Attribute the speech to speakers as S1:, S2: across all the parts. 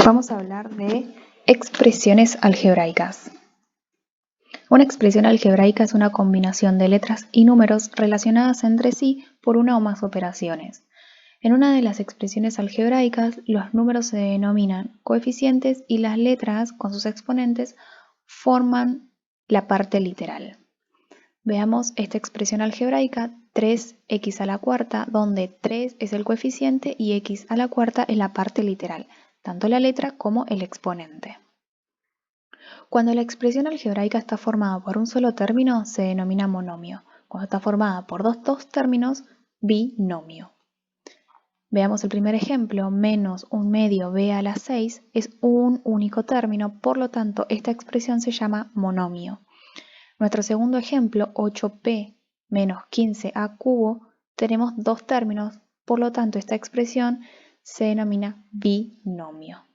S1: Vamos a hablar de expresiones algebraicas. Una expresión algebraica es una combinación de letras y números relacionadas entre sí por una o más operaciones. En una de las expresiones algebraicas, los números se denominan coeficientes y las letras, con sus exponentes, forman la parte literal. Veamos esta expresión algebraica 3x a la cuarta, donde 3 es el coeficiente y x a la cuarta es la parte literal, tanto la letra como el exponente. Cuando la expresión algebraica está formada por un solo término, se denomina monomio. Cuando está formada por dos términos, binomio. Veamos el primer ejemplo, menos un medio b a la 6 es un único término, por lo tanto esta expresión se llama monomio. Nuestro segundo ejemplo, 8p menos 15a cubo, tenemos dos términos, por lo tanto esta expresión se denomina binomio.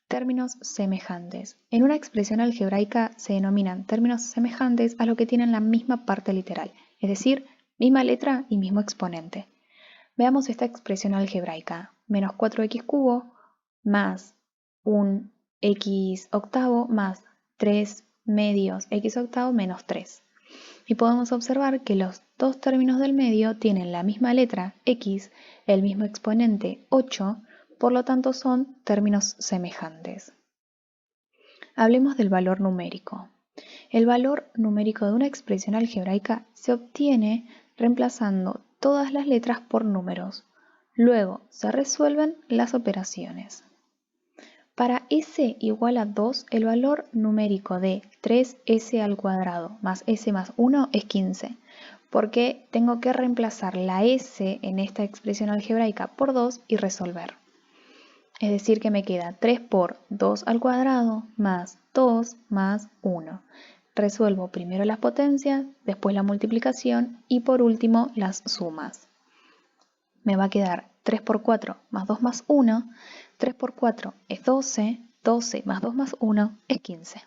S1: Términos semejantes. En una expresión algebraica se denominan términos semejantes a lo que tienen la misma parte literal, es decir, misma letra y mismo exponente. Veamos esta expresión algebraica. Menos 4x cubo más un x octavo más 3 medios x octavo menos 3. Y podemos observar que los dos términos del medio tienen la misma letra x, el mismo exponente 8, por lo tanto son términos semejantes. Hablemos del valor numérico. El valor numérico de una expresión algebraica se obtiene reemplazando todas las letras por números. Luego se resuelven las operaciones. Para s igual a 2, el valor numérico de 3s al cuadrado más s más 1 es 15, porque tengo que reemplazar la s en esta expresión algebraica por 2 y resolver. Es decir que me queda 3 por 2 al cuadrado más 2 más 1. Resuelvo primero las potencias, después la multiplicación y por último las sumas. Me va a quedar 3 por 4 más 2 más 1. 3 por 4 es 12. 12 más 2 más 1 es 15.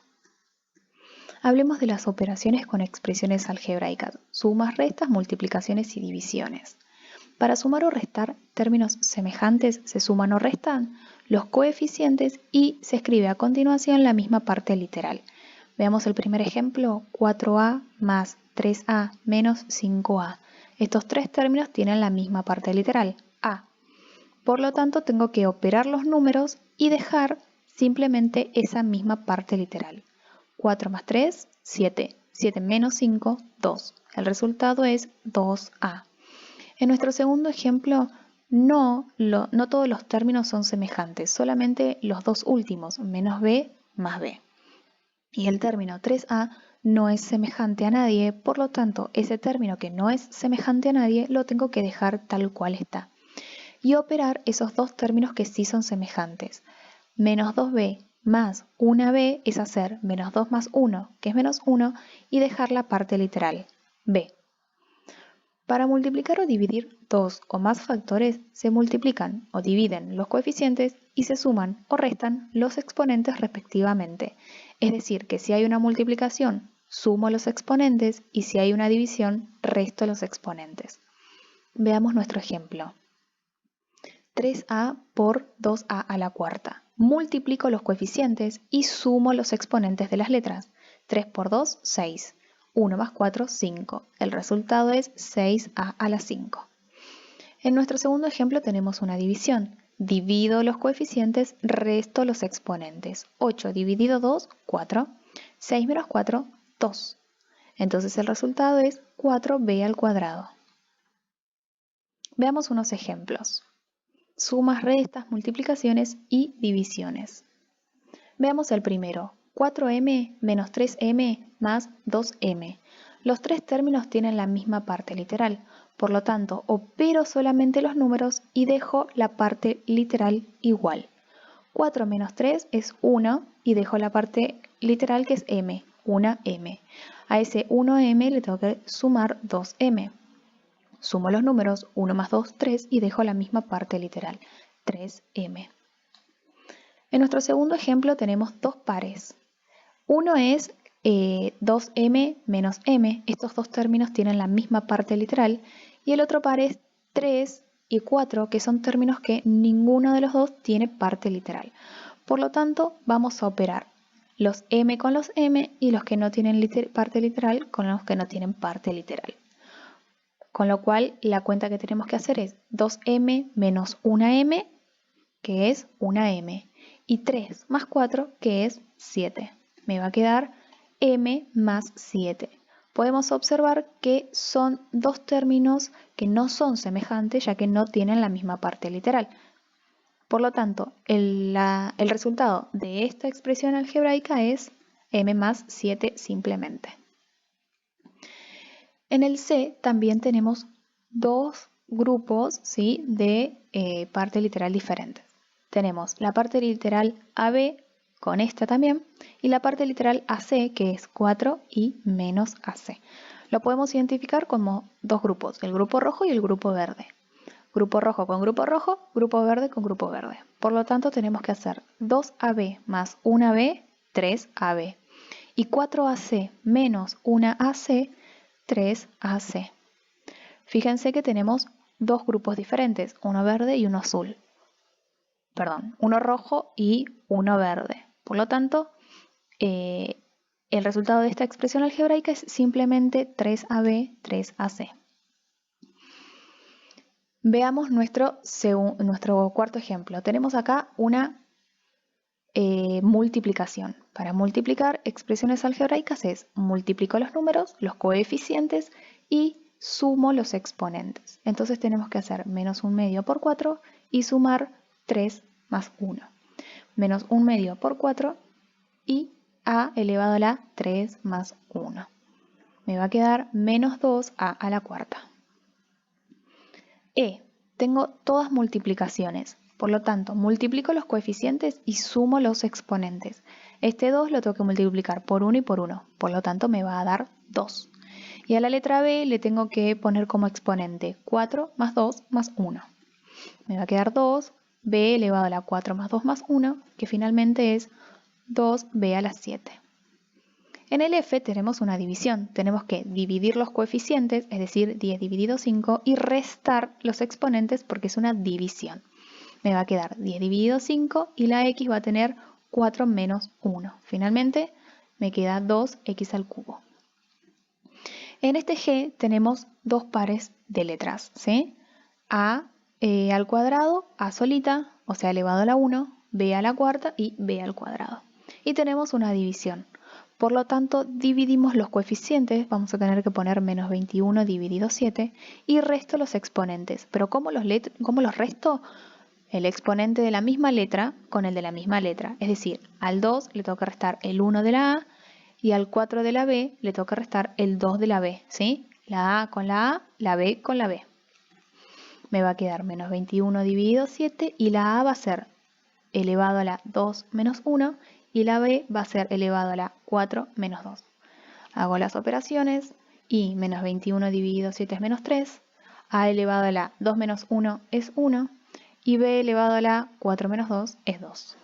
S1: Hablemos de las operaciones con expresiones algebraicas, sumas, restas, multiplicaciones y divisiones. Para sumar o restar términos semejantes se suman o restan los coeficientes y se escribe a continuación la misma parte literal. Veamos el primer ejemplo, 4a más 3a menos 5a. Estos tres términos tienen la misma parte literal, a. Por lo tanto, tengo que operar los números y dejar simplemente esa misma parte literal. 4 más 3, 7. 7 menos 5, 2. El resultado es 2a. En nuestro segundo ejemplo, no todos los términos son semejantes, solamente los dos últimos, menos b más b. Y el término 3a no es semejante a nadie, por lo tanto, ese término que no es semejante a nadie lo tengo que dejar tal cual está. Y operar esos dos términos que sí son semejantes. Menos 2b más 1b es hacer menos 2 más 1, que es menos 1, y dejar la parte literal, b. Para multiplicar o dividir dos o más factores, se multiplican o dividen los coeficientes y se suman o restan los exponentes respectivamente. Es decir, que si hay una multiplicación, sumo los exponentes y si hay una división, resto los exponentes. Veamos nuestro ejemplo. 3a por 2a a la cuarta. Multiplico los coeficientes y sumo los exponentes de las letras. 3 por 2, 6. 1 más 4, 5. El resultado es 6a a la 5. En nuestro segundo ejemplo tenemos una división. Divido los coeficientes, resto los exponentes. 8 dividido 2, 4. 6 menos 4, 2. Entonces el resultado es 4b al cuadrado. Veamos unos ejemplos. Sumas, restas, multiplicaciones y divisiones. Veamos el primero. 4m menos 3m más 2m. Los tres términos tienen la misma parte literal, por lo tanto, opero solamente los números y dejo la parte literal igual. 4 menos 3 es 1 y dejo la parte literal que es m, 1m. A ese 1m le tengo que sumar 2m. Sumo los números 1 más 2, 3 y dejo la misma parte literal, 3m. En nuestro segundo ejemplo tenemos dos pares. Uno es 2m menos m. Estos dos términos tienen la misma parte literal. Y el otro par es 3 y 4, que son términos que ninguno de los dos tiene parte literal. Por lo tanto, vamos a operar los m con los m y los que no tienen parte literal con los que no tienen parte literal. Con lo cual, la cuenta que tenemos que hacer es 2m menos 1m, que es 1m, y 3 más 4, que es 7. Me va a quedar m más 7. Podemos observar que son dos términos que no son semejantes, ya que no tienen la misma parte literal. Por lo tanto, el resultado de esta expresión algebraica es m más 7 simplemente. En el C también tenemos dos grupos, ¿sí?, de parte literal diferentes. Tenemos la parte literal AB con esta también y la parte literal AC, que es 4 y menos AC. Lo podemos identificar como dos grupos, el grupo rojo y el grupo verde. Grupo rojo con grupo rojo, grupo verde con grupo verde. Por lo tanto, tenemos que hacer 2AB más 1AB, 3AB. Y 4AC menos 1AC, 3AC. Fíjense que tenemos dos grupos diferentes, uno verde y uno azul. Perdón, uno rojo y uno verde. Por lo tanto, el resultado de esta expresión algebraica es simplemente 3AB, 3AC. Veamos nuestro cuarto ejemplo. Tenemos acá una multiplicación. Para multiplicar expresiones algebraicas es multiplico los números, los coeficientes y sumo los exponentes. Entonces tenemos que hacer menos 1 medio por 4 y sumar 3 más 1. Menos 1 medio por 4 y a elevado a la 3 más 1. Me va a quedar menos 2a a la cuarta. Tengo todas multiplicaciones. Por lo tanto, multiplico los coeficientes y sumo los exponentes. Este 2 lo tengo que multiplicar por 1 y por 1. Por lo tanto, me va a dar 2. Y a la letra B le tengo que poner como exponente 4 más 2 más 1. Me va a quedar 2, b elevado a la 4 más 2 más 1, que finalmente es 2b a la 7. En el F tenemos una división. Tenemos que dividir los coeficientes, es decir, 10 dividido 5, y restar los exponentes porque es una división. Me va a quedar 10 dividido 5 y la x va a tener 4 menos 1. Finalmente me queda 2x al cubo. En este G tenemos dos pares de letras, ¿sí? A al cuadrado, A solita, o sea, elevado a la 1, B a la cuarta y B al cuadrado. Y tenemos una división. Por lo tanto, dividimos los coeficientes, vamos a tener que poner menos 21 dividido 7 y resto los exponentes. Pero ¿cómo los resto? El exponente de la misma letra con el de la misma letra. Es decir, al 2 le tengo que restar el 1 de la A y al 4 de la B le tengo que restar el 2 de la B, ¿sí? La A con la B con la B. Me va a quedar menos 21 dividido 7 y la A va a ser elevado a la 2 menos 1 y la B va a ser elevado a la 4 menos 2. Hago las operaciones y menos 21 dividido 7 es menos 3, A elevado a la 2 menos 1 es 1 y B elevado a la 4 menos 2 es 2.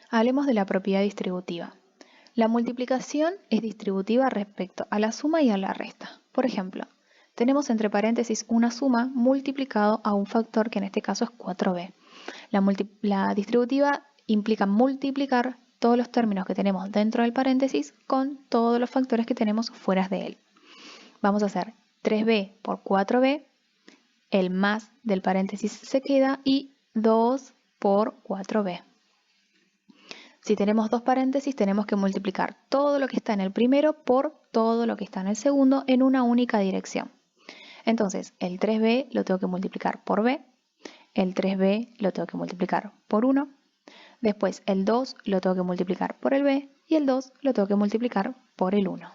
S1: Hablemos de la propiedad distributiva. La multiplicación es distributiva respecto a la suma y a la resta. Por ejemplo, tenemos entre paréntesis una suma multiplicado a un factor que en este caso es 4b. La distributiva implica multiplicar todos los términos que tenemos dentro del paréntesis con todos los factores que tenemos fuera de él. Vamos a hacer 3b por 4b, el más del paréntesis se queda y 2 por 4b. Si tenemos dos paréntesis, tenemos que multiplicar todo lo que está en el primero por todo lo que está en el segundo en una única dirección. Entonces, el 3b lo tengo que multiplicar por b, el 3b lo tengo que multiplicar por 1, después el 2 lo tengo que multiplicar por el b y el 2 lo tengo que multiplicar por el 1.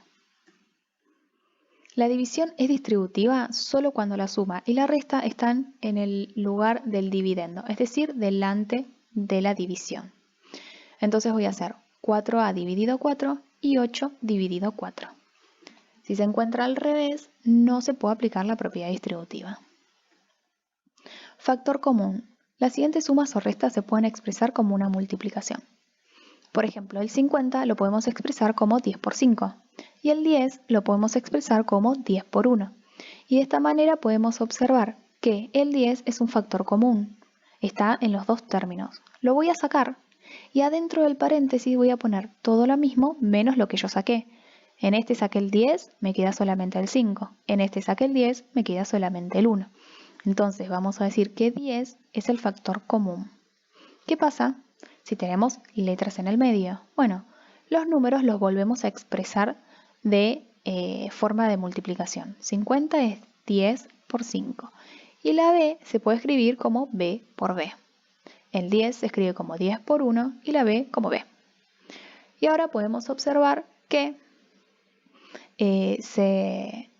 S1: La división es distributiva solo cuando la suma y la resta están en el lugar del dividendo, es decir, delante de la división. Entonces voy a hacer 4a dividido 4 y 8 dividido 4. Si se encuentra al revés, no se puede aplicar la propiedad distributiva. Factor común. Las siguientes sumas o restas se pueden expresar como una multiplicación. Por ejemplo, el 50 lo podemos expresar como 10 por 5 y el 10 lo podemos expresar como 10 por 1. Y de esta manera podemos observar que el 10 es un factor común. Está en los dos términos. Lo voy a sacar y adentro del paréntesis voy a poner todo lo mismo menos lo que yo saqué. En este saqué el 10, me queda solamente el 5. En este saqué el 10, me queda solamente el 1. Entonces vamos a decir que 10 es el factor común. ¿Qué pasa si tenemos letras en el medio? Bueno, los números los volvemos a expresar de forma de multiplicación. 50 es 10 por 5. Y la B se puede escribir como B por B. El 10 se escribe como 10 por 1 y la B como B. Y ahora podemos observar que se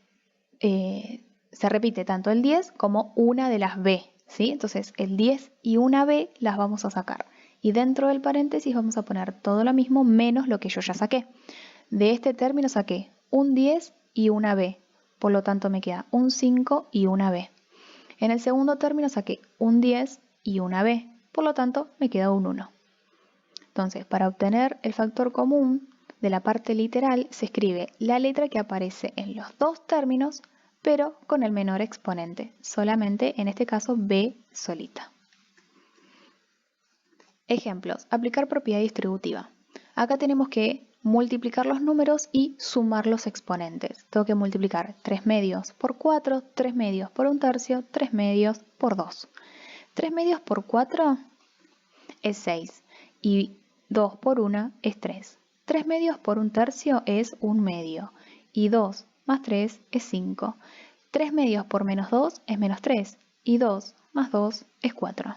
S1: repite tanto el 10 como una de las B, ¿sí? Entonces el 10 y una B las vamos a sacar. Y dentro del paréntesis vamos a poner todo lo mismo menos lo que yo ya saqué. De este término saqué un 10 y una B, por lo tanto me queda un 5 y una B. En el segundo término saqué un 10 y una B, por lo tanto me queda un 1. Entonces, para obtener el factor común de la parte literal se escribe la letra que aparece en los dos términos, pero con el menor exponente, solamente en este caso B solita. Ejemplos, aplicar propiedad distributiva. Acá tenemos que multiplicar los números y sumar los exponentes. Tengo que multiplicar 3 medios por 4, 3 medios por 1/3, 3 medios por 2. 3 medios por 4 es 6 y 2 por 1 es 3. 3 medios por 1/3 es 1 medio y 2 más 3 es 5. 3 medios por menos 2 es menos 3 y 2 más 2 es 4.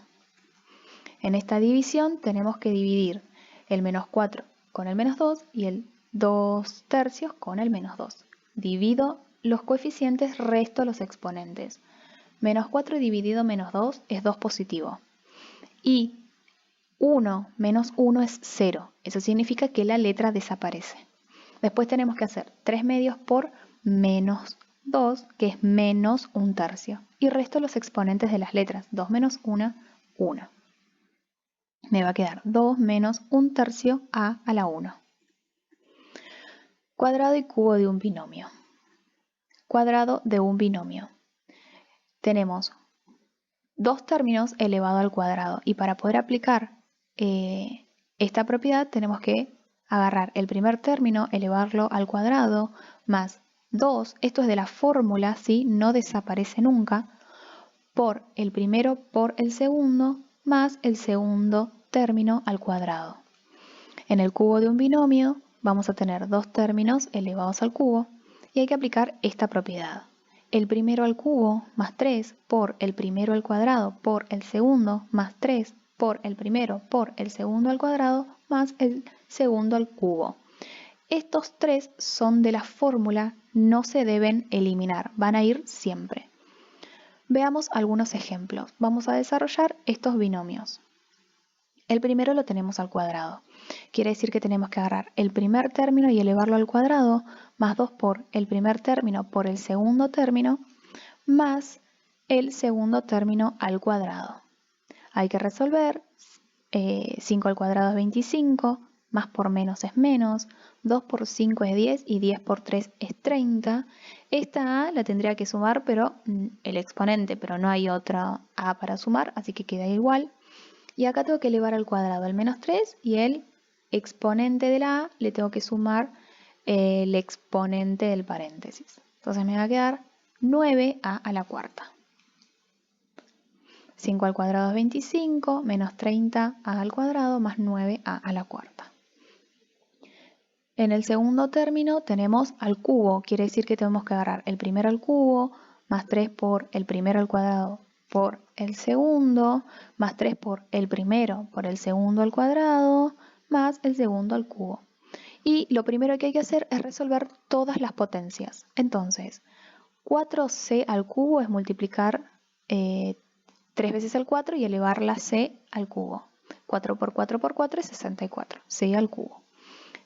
S1: En esta división tenemos que dividir el menos 4 con el menos 2 y el 2/3 con el menos 2. Divido los coeficientes, resto los exponentes. Menos 4 dividido menos 2 es 2 positivo. Y 1 menos 1 es 0. Eso significa que la letra desaparece. Después tenemos que hacer 3 medios por menos 2, que es menos 1/3. Y resto los exponentes de las letras. 2 menos 1, 1. Me va a quedar 2 menos 1/3 a la 1. Cuadrado y cubo de un binomio. Cuadrado de un binomio. Tenemos dos términos elevado al cuadrado y para poder aplicar esta propiedad tenemos que agarrar el primer término, elevarlo al cuadrado, más 2, esto es de la fórmula, ¿sí? No desaparece nunca, por el primero por el segundo, más el segundo término al cuadrado. En el cubo de un binomio vamos a tener dos términos elevados al cubo y hay que aplicar esta propiedad. El primero al cubo más 3 por el primero al cuadrado por el segundo más 3 por el primero por el segundo al cuadrado más el segundo al cubo. Estos tres son de la fórmula, no se deben eliminar, van a ir siempre. Veamos algunos ejemplos. Vamos a desarrollar estos binomios. El primero lo tenemos al cuadrado. Quiere decir que tenemos que agarrar el primer término y elevarlo al cuadrado, más 2 por el primer término por el segundo término, más el segundo término al cuadrado. Hay que resolver, 5 al cuadrado es 25, más por menos es menos, 2 por 5 es 10 y 10 por 3 es 30. Esta A la tendría que sumar, pero el exponente, pero no hay otra A para sumar, así que queda igual. Y acá tengo que elevar al cuadrado el menos 3 y el exponente de la A le tengo que sumar el exponente del paréntesis. Entonces me va a quedar 9A a la cuarta. 5 al cuadrado es 25, menos 30A al cuadrado más 9A a la cuarta. En el segundo término tenemos al cubo, quiere decir que tenemos que agarrar el primero al cubo, más 3 por el primero al cuadrado por el segundo, más 3 por el primero por el segundo al cuadrado, más el segundo al cubo. Y lo primero que hay que hacer es resolver todas las potencias. Entonces, 4c al cubo es multiplicar 3 veces el 4 y elevar la c al cubo. 4 por 4 por 4 es 64, c al cubo.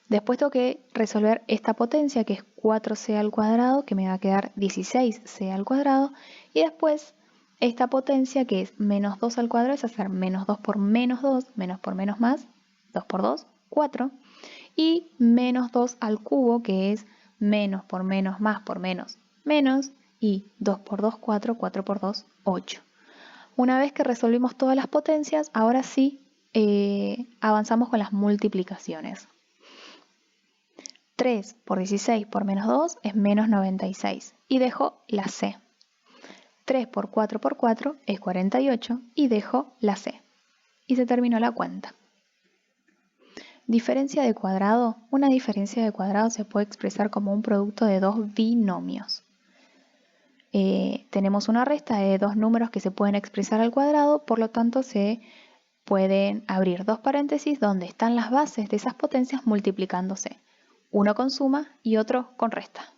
S1: Después tengo que resolver esta potencia que es 4c al cuadrado, que me va a quedar 16c al cuadrado. Y después esta potencia que es menos 2 al cuadrado es hacer menos 2 por menos 2, menos por menos más, 2 por 2, 4. Y menos 2 al cubo que es menos por menos más por menos, menos. y 2 por 2, 4, 4 por 2, 8. Una vez que resolvimos todas las potencias, ahora sí avanzamos con las multiplicaciones. 3 por 16 por menos 2 es menos 96 y dejo la C. 3 por 4 es 48 y dejo la C. Y se terminó la cuenta. Diferencia de cuadrado. Una diferencia de cuadrado se puede expresar como un producto de dos binomios. Tenemos una resta de dos números que se pueden expresar al cuadrado, por lo tanto se pueden abrir dos paréntesis donde están las bases de esas potencias multiplicándose, uno con suma y otro con resta.